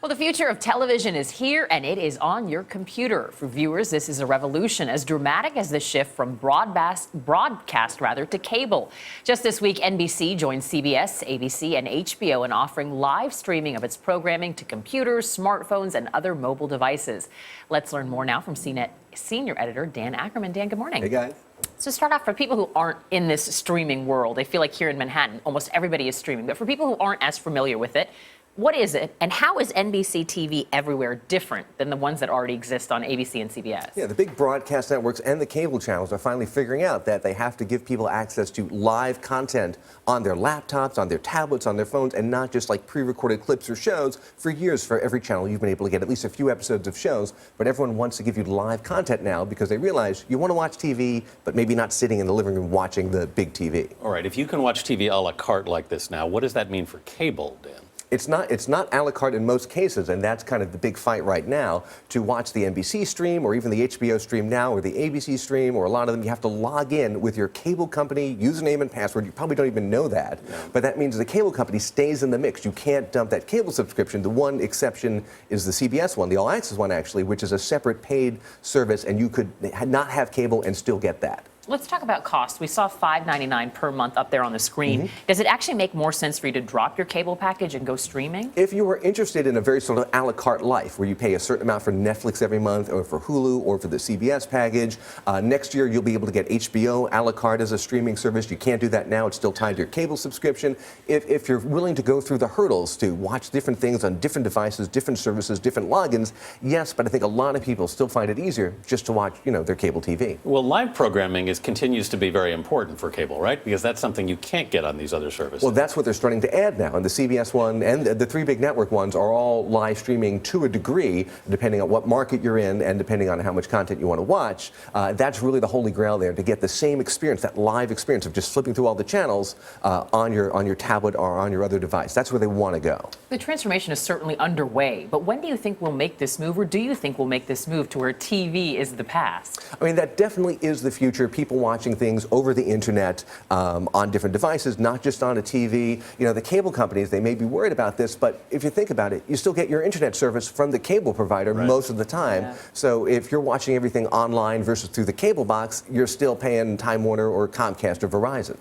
Well, the future of television is here, and it is on your computer. For viewers, this is a revolution as dramatic as the shift from broadcast to cable. Just this week, NBC joined CBS, ABC, and HBO in offering live streaming of its programming to computers, smartphones, and other mobile devices. Let's learn more now from CNET senior editor Dan Ackerman. Dan, good morning. Hey, guys. So start off, for people who aren't in this streaming world, I feel like here in Manhattan, almost everybody is streaming. But for people who aren't as familiar with it, what is it, and how is NBC TV Everywhere different than the ones that already exist on ABC and CBS? Yeah, the big broadcast networks and the cable channels are finally figuring out that they have to give people access to live content on their laptops, on their tablets, on their phones, and not just like pre-recorded clips or shows. For years, for every channel, you've been able to get at least a few episodes of shows, but everyone wants to give you live content now because they realize you want to watch TV, but maybe not sitting in the living room watching the big TV. All right, if you can watch TV a la carte like this now, what does that mean for cable, Dan? It's not a la carte in most cases, and that's kind of the big fight right now. To watch the NBC stream or even the HBO stream now or the ABC stream or a lot of them, you have to log in with your cable company username and password. You probably don't even know that, but that means the cable company stays in the mix. You can't dump that cable subscription. The one exception is the CBS one, the All Access one actually, which is a separate paid service, and you could not have cable and still get that. Let's talk about cost. We saw $5.99 per month up there on the screen. Does it actually make more sense for you to drop your cable package and go streaming? If you were interested in a very sort of a la carte life, where you pay a certain amount for Netflix every month, or for Hulu, or for the CBS package, next year you'll be able to get HBO a la carte as a streaming service. You can't do that now. It's still tied to your cable subscription. If you're willing to go through the hurdles to watch different things on different devices, different services, different logins, yes, but I think a lot of people still find it easier just to watch, their cable TV. Well, live programming continues to be very important for cable, right? Because that's something you can't get on these other services. Well, that's what they're starting to add now. And the CBS one and the three big network ones are all live streaming to a degree, depending on what market you're in and depending on how much content you want to watch. That's really the holy grail there, to get the same experience, that live experience of just flipping through all the channels on your tablet or on your other device. That's where they want to go. The transformation is certainly underway, but when do you think we'll make this move, or do you think we'll make this move to where TV is the past? I mean, that definitely is the future. People watching things over the internet on different devices, not just on a TV. The cable companies, they may be worried about this, but if you think about it, you still get your internet service from the cable provider most of the time. Yeah. So if you're watching everything online versus through the cable box, you're still paying Time Warner or Comcast or Verizon.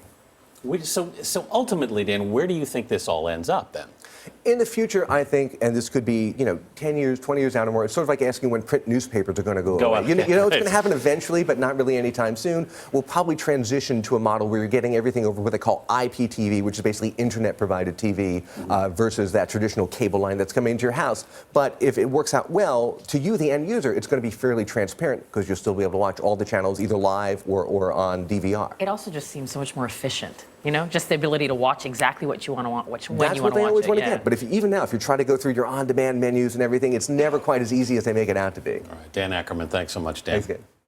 So ultimately, Dan, where do you think this all ends up then? In the future, I think, and this could be, 10 years, 20 years out or more, it's sort of like asking when print newspapers are going to go away. It's going to happen eventually, but not really anytime soon. We'll probably transition to a model where you're getting everything over what they call IPTV, which is basically internet-provided TV, versus that traditional cable line that's coming into your house. But if it works out well, to you, the end user, it's going to be fairly transparent because you'll still be able to watch all the channels either live or on DVR. It also just seems so much more efficient. Just the ability to watch exactly what you want to watch when That's you what want to they watch always it. want to get. But even now, if you try to go through your on-demand menus and everything, it's never quite as easy as they make it out to be. All right, Dan Ackerman, thanks so much, Dan. Thanks, Gabe.